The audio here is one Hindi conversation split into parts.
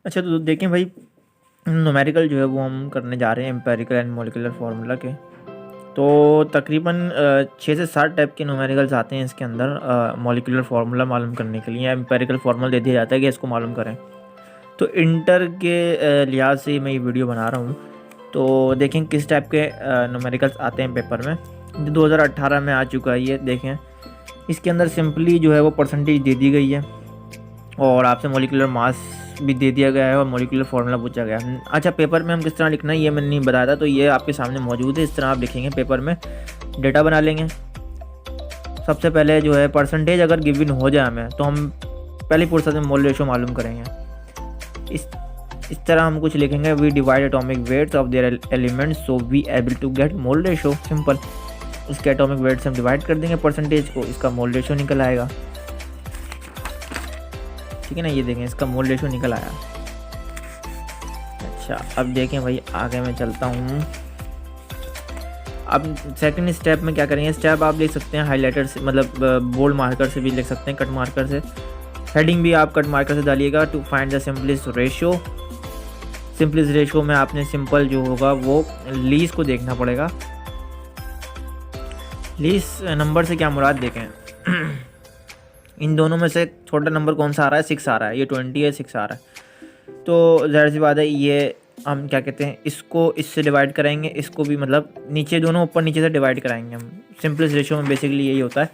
अच्छा तो देखें भाई, न्यूमेरिकल जो है वो हम करने जा रहे हैं एम्पेरिकल एंड मॉलिक्यूलर फार्मूला के। तो तकरीबन 6 से 7 टाइप के न्यूमेरिकल्स आते हैं इसके अंदर मॉलिक्यूलर फार्मूला मालूम करने के लिए, या एम्पेरिकल फार्मूला दे दिया जाता है कि इसको मालूम करें। तो इंटर के लिहाज से मैं ये वीडियो बना रहा हूँ। तो देखें किस टाइप के न्यूमेरिकल्स आते हैं पेपर में। 2018 में आ चुका है ये, देखें इसके अंदर सिंपली जो है वो परसेंटेज दे दी गई है और आपसे मॉलिक्यूलर मास भी दे दिया गया है और मॉलिक्यूलर फार्मूला पूछा गया है। अच्छा, पेपर में हम किस तरह लिखना है ये मैंने नहीं बताया था, तो ये आपके सामने मौजूद है। इस तरह आप लिखेंगे पेपर में, डेटा बना लेंगे। सबसे पहले जो है परसेंटेज अगर गिवन हो जाए हमें, तो हम पहली फुर्सत में मोल रेशो मालूम करेंगे। इस तरह हम कुछ लिखेंगे, we divide atomic weights of their elements so we able to get mole ratio. Simple, उसके एटॉमिक वेट से हम डिवाइड कर देंगे परसेंटेज को, इसका मोल रेशो निकल आएगा। ठीक है ना, ये देखें इसका मोल रेशो निकल आया। अच्छा, अब देखें भाई आगे मैं चलता हूँ। अब सेकंड स्टेप में क्या करेंगे, स्टेप आप लिख सकते हैं हाइलाइटर से, मतलब बोल्ड मार्कर से भी लिख सकते हैं, कट मार्कर से। हेडिंग भी आप कट मार्कर से डालिएगा। To find the simplest ratio, simplest ratio में आपने सिंपल जो होगा वो लीज को देखना पड़ेगा। लीज नंबर से क्या मुराद देखें इन दोनों में से छोटा नंबर कौन सा आ रहा है, 6 आ रहा है, ये 20 है, 6 आ रहा है। तो ज़ाहिर सी बात है ये हम क्या कहते हैं, इसको इससे डिवाइड कराएंगे, इसको भी मतलब नीचे दोनों ऊपर नीचे से डिवाइड कराएंगे हम। सिंपलेस्ट रेशो में बेसिकली यही होता है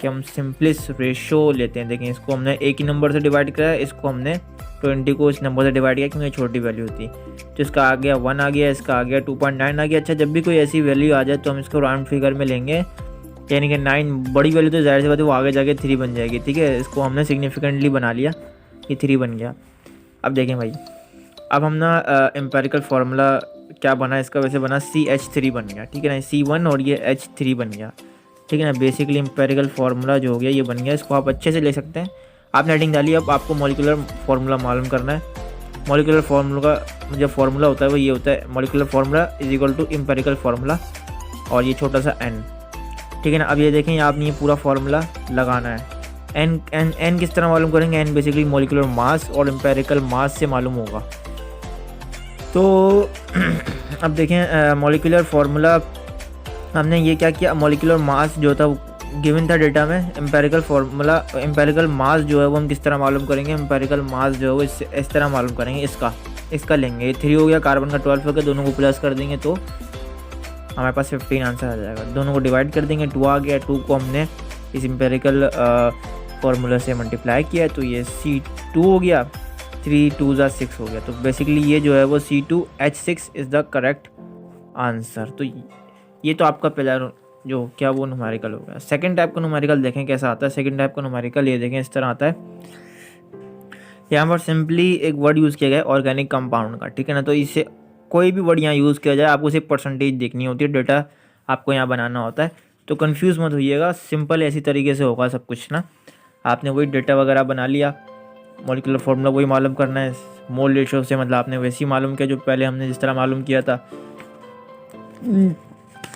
कि हम सिंपलेस्ट रेशो लेते हैं। देखें इसको हमने एक ही नंबर से डिवाइड करा है, इसको हमने 20 को इस नंबर से डिवाइड किया क्योंकि छोटी वैल्यू होती है। तो इसका आ गया 1 आ गया, इसका आ गया 2.9 आ गया। अच्छा, जब भी कोई ऐसी वैल्यू आ जाए तो हम इसको राउंड फिगर में लेंगे, यानी कि 9 बड़ी वैल्यू तो ज़ाहिर सी बात है वो आगे जाके 3 बन जाएगी। ठीक है, इसको हमने सिग्निफिकेंटली बना लिया कि 3 बन गया। अब देखें भाई, अब हम ना एम्पेरिकल फार्मूला क्या बना इसका, वैसे बना CH3 बन गया। ठीक है ना, C1 और ये H3 बन गया। ठीक है ना, बेसिकली एम्पेरिकल फार्मूला जो हो गया ये बन गया। इसको आप अच्छे से ले सकते हैं। आपने हेडिंग डाली, अब आपको मॉलिक्यूलर फार्मूला मालूम करना है। मॉलिक्यूलर फार्मूला का जो फार्मूला होता है वो ये होता है, molecular formula is equal to empirical formula और ये छोटा सा n। ठीक है ना, अब ये देखें आपने ये पूरा फार्मूला लगाना है। n किस तरह मालूम करेंगे, n बेसिकली मॉलिक्यूलर मास और एम्पेरिकल मास से मालूम होगा। तो अब देखें मॉलिक्यूलर फार्मूला हमने ये क्या किया, मॉलिक्यूलर मास जो था गिवन था डेटा में, एम्पेरिकल फार्मूला एम्पेरिकल मास जो है वो हम किस तरह मालूम करेंगे, एम्पेरिकल मास जो है वो इस तरह मालूम करेंगे। इसका लेंगे, 3 हो गया, कार्बन का 12 हो गया, दोनों को प्लस कर देंगे तो हमारे पास 15 आंसर आ जाएगा। दोनों को डिवाइड कर देंगे, 2 आ गया, 2 को हमने इस एम्पेरिकल फार्मूला से मल्टीप्लाई किया तो ये C2 हो गया, 3 2 6 हो गया। तो बेसिकली ये जो है वो C2H6 is the correct answer. तो ये तो आपका पहला जो क्या वो न्यूमेरिकल हो गया। सेकंड टाइप का न्यूमेरिकल देखें कैसा आता है। सेकंड टाइप का न्यूमेरिकल ये देखें इस तरह आता है। यहाँ पर सिंपली एक वर्ड यूज़ किया गया ऑर्गेनिक कंपाउंड का। ठीक है ना, तो इससे कोई भी वर्ड यहाँ यूज़ किया जाए आपको सिर्फ परसेंटेज देखनी होती है, डेटा आपको यहाँ बनाना होता है। तो कंफ्यूज मत होइएगा, सिंपल ऐसी तरीके से होगा सब कुछ ना। आपने वही डेटा वगैरह बना लिया, मॉलिक्यूलर फार्मूला वही मालूम करना है, मोल रेशो से मतलब आपने वैसे ही मालूम किया जो पहले हमने जिस तरह मालूम किया था।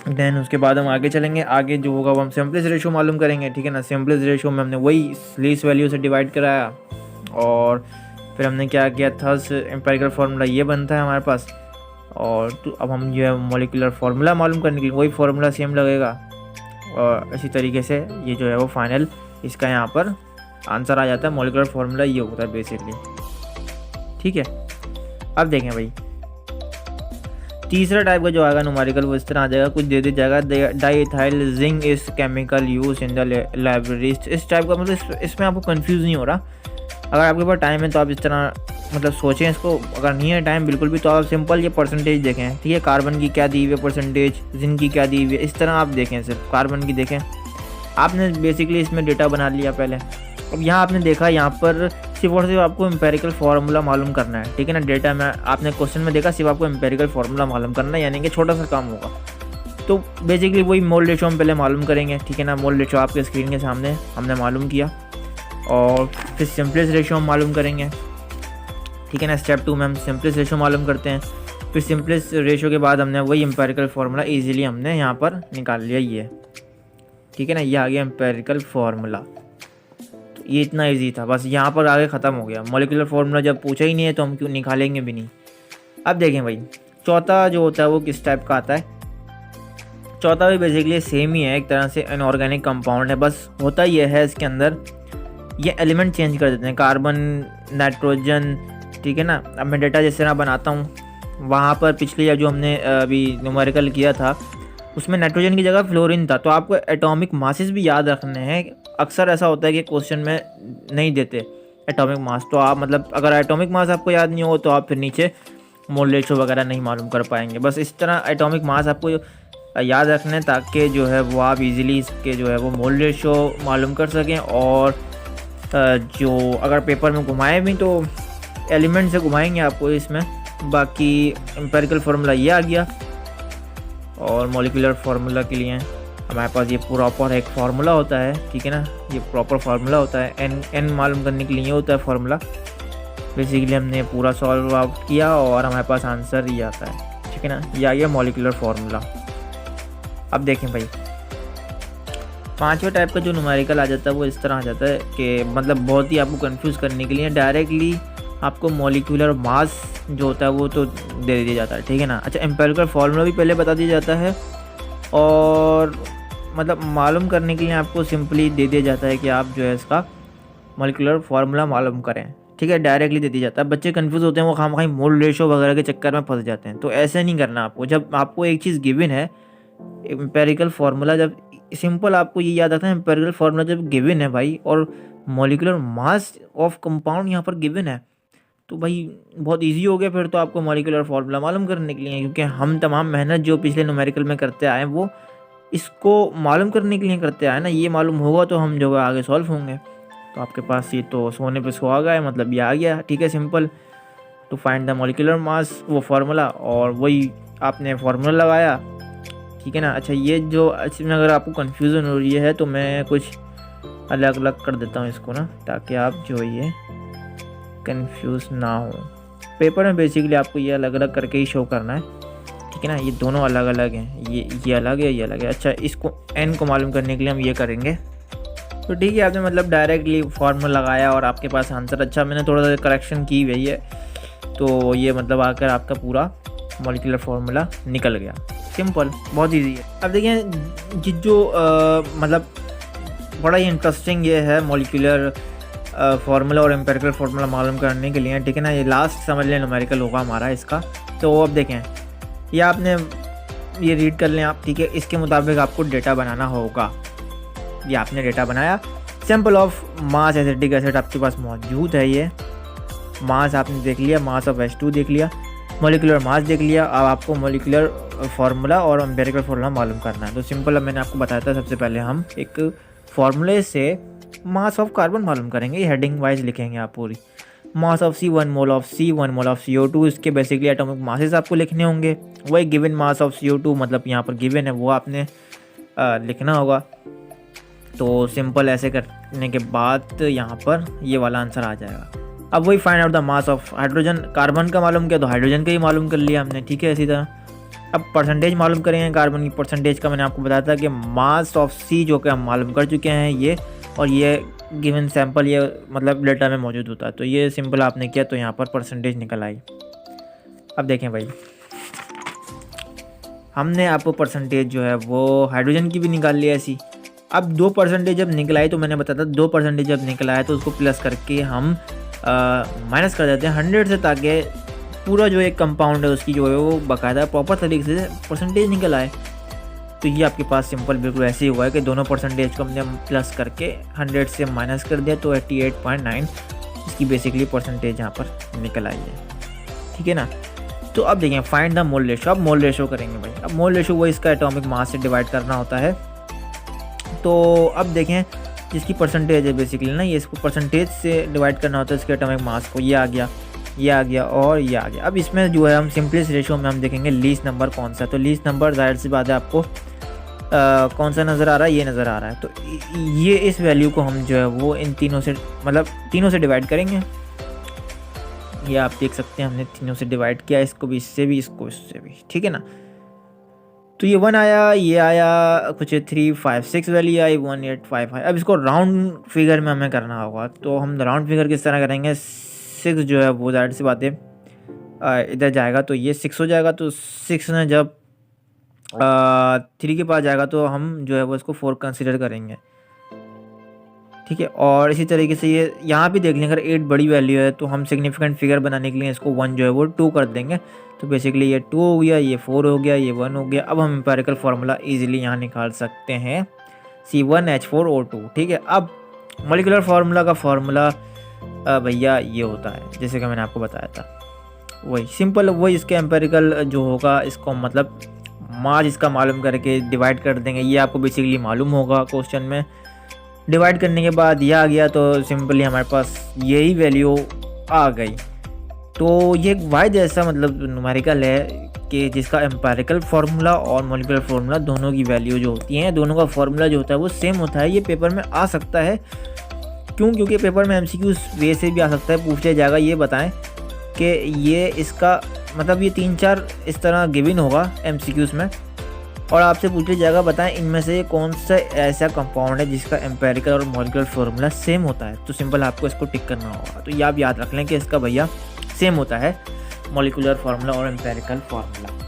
देन उसके बाद हम आगे चलेंगे, आगे जो होगा वो हम सिंपलेस्ट रेशो मालूम करेंगे। ठीक है ना, सिंपलेस्ट रेशो में हमने वही लीस्ट वैल्यू से डिवाइड कराया और फिर हमने क्या किया, थर्ड एम्पेरिकल फार्मूला ये बनता है हमारे पास। और तो अब हम जो है मॉलिक्यूलर फार्मूला मालूम करने के लिए वही फार्मूला सेम लगेगा और इसी तरीके से ये जो है वो फाइनल इसका यहाँ पर आंसर आ जाता है। मॉलिक्यूलर फार्मूला ये होता है बेसिकली। ठीक है, अब देखें भाई तीसरा टाइप का जो आएगा न्यूमेरिकल वो इस तरह आ जाएगा, कुछ दे दिया जाएगा, डाईइथाइल जिंक इस chemical use in the library. इस टाइप का मतलब इसमें आपको कंफ्यूज नहीं हो रहा। अगर आपके पास टाइम है तो आप इस तरह मतलब सोचें इसको, अगर नहीं है टाइम बिल्कुल भी तो आप सिंपल ये परसेंटेज देखें। ठीक है, कार्बन की क्या दी हुई है परसेंटेज, जिंक की क्या दी हुई है, इस तरह आप देखें। सिर्फ कार्बन की देखें, आपने बेसिकली इसमें डेटा बना लिया पहले। अब यहाँ आपने देखा यहाँ पर सिर्फ और सिर्फ आपको एम्पेरिकल फार्मूला मालूम करना है। ठीक है ना, डेटा में आपने क्वेश्चन में देखा सिर्फ आपको एम्पेरिकल फार्मूला मालूम करना है, यानी कि छोटा सा काम होगा। तो बेसिकली वही मोल रेशो हम पहले मालूम करेंगे। ठीक है ना, मोल रेशो आपके स्क्रीन के सामने हमने मालूम किया और फिर सिंपलेस्ट रेशो हम मालूम करेंगे। ठीक है ना, स्टेप 2 में हम सिंपलेस्ट रेशो मालूम करते हैं। फिर सिंपलेस्ट रेशो के बाद हमने वही एम्पेरिकल फार्मूला ईजिली हमने यहाँ पर निकाल लिया ये। ठीक है ना, ये आ गया एम्पेरिकल फार्मूला। ये इतना इजी था, बस यहाँ पर आगे ख़त्म हो गया। मॉलिक्यूलर फार्मूला जब पूछा ही नहीं है तो हम क्यों निकालेंगे भी नहीं। अब देखें भाई, चौथा जो होता है वो किस टाइप का आता है। चौथा भी बेसिकली सेम ही है, एक तरह से इनऑर्गेनिक कंपाउंड है, बस होता ये है इसके अंदर ये एलिमेंट चेंज कर देते हैं, कार्बन, नाइट्रोजन, ठीक है ना। अब मैं डेटा जिस तरह बनाता हूँ, वहाँ पर पिछले जो हमने अभी न्यूमेरिकल किया था उसमें नाइट्रोजन की जगह फ्लोरीन था। तो आपको एटॉमिक मासेस भी याद रखने हैं। अक्सर ऐसा होता है कि क्वेश्चन में नहीं देते एटॉमिक मास, तो आप मतलब अगर एटॉमिक मास आपको याद नहीं हो तो आप फिर नीचे मोल रेशो वगैरह नहीं मालूम कर पाएंगे। बस इस तरह एटॉमिक मास आपको याद रखने ताकि जो है वो आप इजीली इसके जो है वो मोल रेशो मालूम कर सकें। और जो अगर पेपर में घुमाएं भी तो एलिमेंट से घुमाएंगे आपको इसमें। बाकी एम्पिरिकल फार्मूला ये आ गया। और मॉलिक्यूलर फार्मूला के लिए हमारे पास ये प्रॉपर एक फार्मूला होता है, ठीक है ना, ये प्रॉपर फार्मूला होता है। एन मालूम करने के लिए होता है फार्मूला। बेसिकली हमने पूरा सॉल्व आउट किया और हमारे पास आंसर ये आता है, ठीक है ना। ये आ गया मॉलिक्यूलर फार्मूला। अब देखें भाई, पांचवें टाइप का जो न्यूमेरिकल आ जाता है वो इस तरह आ जाता है कि मतलब बहुत ही आपको कंफ्यूज करने के लिए डायरेक्टली आपको मॉलिक्यूलर मास जो होता है वो तो दे दिया जाता है, ठीक है ना। अच्छा, एम्पिरिकल फार्मूला भी पहले बता दिया जाता है और मतलब मालूम करने के लिए आपको सिंपली दे दिया जाता है कि आप जो है इसका मॉलिक्यूलर फार्मूला मालूम करें, ठीक है। डायरेक्टली दे दिया जाता है। बच्चे कंफ्यूज होते हैं, वो खामखाई मोल रेशो वगैरह के चक्कर में फंस जाते हैं। तो ऐसे नहीं करना आपको। जब आपको एक चीज़ गिवन है, एम्पिरिकल फार्मूला, जब सिंपल आपको ये याद रखना है, एम्पिरिकल फार्मूला जब गिवन है भाई और मॉलिक्यूलर मास ऑफ कंपाउंड यहाँ पर गिवन है तो भाई बहुत इजी हो गया फिर तो आपको मॉलिक्यूलर फार्मूला मालूम करने के लिए। क्योंकि हम तमाम मेहनत जो पिछले न्यूमेरिकल में करते आए वो इसको मालूम करने के लिए करते आए ना। ये मालूम होगा तो हम जो है आगे सॉल्व होंगे। तो आपके पास ये तो सोने पे सुहागा है, मतलब ये आ गया, ठीक है। Simple to find the molecular mass वो फार्मूला, और वही आपने फार्मूला लगाया, ठीक है ना। अच्छा, ये जो इसमें अगर आपको कन्फ्यूज़न हो रही है तो मैं कुछ अलग अलग कर देता हूँ इसको ना, ताकि आप जो ये कंफ्यूज ना हो। पेपर में बेसिकली आपको ये अलग अलग करके ही शो करना है, ठीक है ना। ये दोनों अलग अलग हैं, ये अलग है, ये अलग है। अच्छा, इसको एन को मालूम करने के लिए हम ये करेंगे। तो ठीक है, आपने मतलब डायरेक्टली फॉर्मूला लगाया और आपके पास आंसर। अच्छा, मैंने थोड़ा सा करेक्शन की हुई है तो ये मतलब आकर आपका पूरा मॉलिक्यूलर फार्मूला निकल गया। सिंपल, बहुत ईजी है। अब देखिए जो मतलब बड़ा ही इंटरेस्टिंग ये है मॉलिक्यूलर फार्मूला और एम्पिरिकल फार्मूला मालूम करने के लिए, ठीक है ना। ये लास्ट समझ लें न्यूमेरिकल होगा हमारा इसका। तो अब देखें, ये आपने ये रीड कर लें आप, ठीक है। इसके मुताबिक आपको डेटा बनाना होगा। ये आपने डेटा बनाया। Sample of mass acetic acid आपके पास मौजूद है। ये मास आपने देख लिया, मास ऑफ H2 देख लिया, मॉलिक्यूलर मास देख लिया। अब आपको मॉलिक्यूलर फार्मूला और एम्पिरिकल फार्मूला मालूम करना है। तो सिंपल, अब मैंने आपको बताया था, सबसे पहले हम एक फार्मूले से मास ऑफ कार्बन मालूम करेंगे। ये हेडिंग वाइज लिखेंगे आप पूरी। Mass of C 1 mole of C 1 mole of CO2, इसके बेसिकली एटॉमिक मासेस आपको लिखने होंगे। वही गिवन मास ऑफ CO2 मतलब यहाँ पर गिवन है वो आपने लिखना होगा। तो सिंपल ऐसे करने के बाद यहाँ पर ये वाला आंसर आ जाएगा। अब वही find out the mass of hydrogen, carbon का मालूम किया तो हाइड्रोजन का ही मालूम कर लिया हमने, ठीक है। इसी तरह अब परसेंटेज मालूम करेंगे कार्बन की। परसेंटेज का मैंने आपको बताया था कि मास ऑफ C जो कि हम मालूम कर चुके हैं ये, और ये गिवन सैंपल ये मतलब डेटा में मौजूद होता है। तो ये सिंपल आपने किया तो यहाँ पर परसेंटेज निकल आई। अब देखें भाई, हमने आपको परसेंटेज जो है वो हाइड्रोजन की भी निकाल लिया ऐसी। अब 2% जब निकल आई तो मैंने बताया था 2% जब निकल आया तो उसको प्लस करके हम माइनस कर देते हैं 100 से, ताकि पूरा जो एक कंपाउंड है उसकी जो है वो बाकायदा प्रॉपर तरीके से परसेंटेज निकल आए। तो ये आपके पास सिंपल बिल्कुल ऐसे ही हुआ है कि दोनों परसेंटेज को हमने प्लस करके 100 से माइनस कर दिया तो 88.9 इसकी बेसिकली परसेंटेज यहाँ पर निकल आई है, ठीक है ना। तो अब देखें, फाइंड द मोल रेशो। अब मोल रेशो करेंगे भाई। अब मोल रेशो वो इसका एटॉमिक मास से डिवाइड करना होता है। तो अब देखें, जिसकी परसेंटेज है बेसिकली ना, ये इसको परसेंटेज से डिवाइड करना होता है इसके एटॉमिक मास को। ये आ गया, ये आ गया और ये आ गया। अब इसमें जो है हम सिंपलेस्ट रेशो में हम देखेंगे लीस्ट नंबर कौन सा। तो लीस्ट नंबर जाहिर सी बात है आपको कौन सा नज़र आ रहा है, ये नज़र आ रहा है। तो ये इस वैल्यू को हम जो है वो इन तीनों से मतलब तीनों से डिवाइड करेंगे। ये आप देख सकते हैं हमने तीनों से डिवाइड किया, इसको भी इससे भी, इसको इससे भी, ठीक है ना। तो ये 1 आया, ये आया कुछ 356 वैल्यू आई, 1855। अब इसको राउंड फिगर में हमें करना होगा, तो हम राउंड फिगर किस तरह करेंगे, 6 जो है वो ज़ाहिर सी बात है इधर जाएगा तो ये 6 हो जाएगा। तो 6 ने जब 3 के पास जाएगा तो हम जो है वो इसको 4 कंसिडर करेंगे, ठीक है। और इसी तरीके से ये यहाँ भी देख लें, अगर 8 बड़ी वैल्यू है तो हम सिग्निफिकेंट फिगर बनाने के लिए इसको 1 जो है वो 2 कर देंगे। तो बेसिकली ये 2 हो गया, ये 4 हो गया, ये 1 हो गया। अब हम एम्पिरिकल फार्मूला इजीली यहाँ निकाल सकते हैं, C1H4O2, ठीक है। अब मॉलिक्यूलर फार्मूला का फार्मूला भैया ये होता है, जैसे कि मैंने आपको बताया था, वही सिंपल, वही इसके एम्पिरिकल जो होगा, इसको मतलब मास इसका मालूम करके डिवाइड कर देंगे। ये आपको बेसिकली मालूम होगा क्वेश्चन में। डिवाइड करने के बाद यह आ गया तो सिंपली हमारे पास यही वैल्यू आ गई। तो ये एक वाइड ऐसा मतलब न्यूमेरिकल है कि जिसका एम्पिरिकल फार्मूला और मॉलिक्यूलर फार्मूला दोनों की वैल्यू जो होती हैं, दोनों का फार्मूला जो होता है वो सेम होता है। ये पेपर में आ सकता है, क्योंकि पेपर में MCQ वे से भी आ सकता है, पूछ लिया जाएगा ये बताएं कि ये इसका मतलब ये 3-4 इस तरह गिवन होगा MCQs में, और आपसे पूछ लिया जाएगा बताएं इनमें से कौन सा ऐसा कंपाउंड है जिसका एम्पिरिकल और मॉलिक्यूलर फार्मूला सेम होता है। तो सिंपल आपको इसको टिक करना होगा। तो ये आप याद रख लें कि इसका भैया सेम होता है मॉलिक्यूलर फार्मूला और एम्पिरिकल फार्मूला।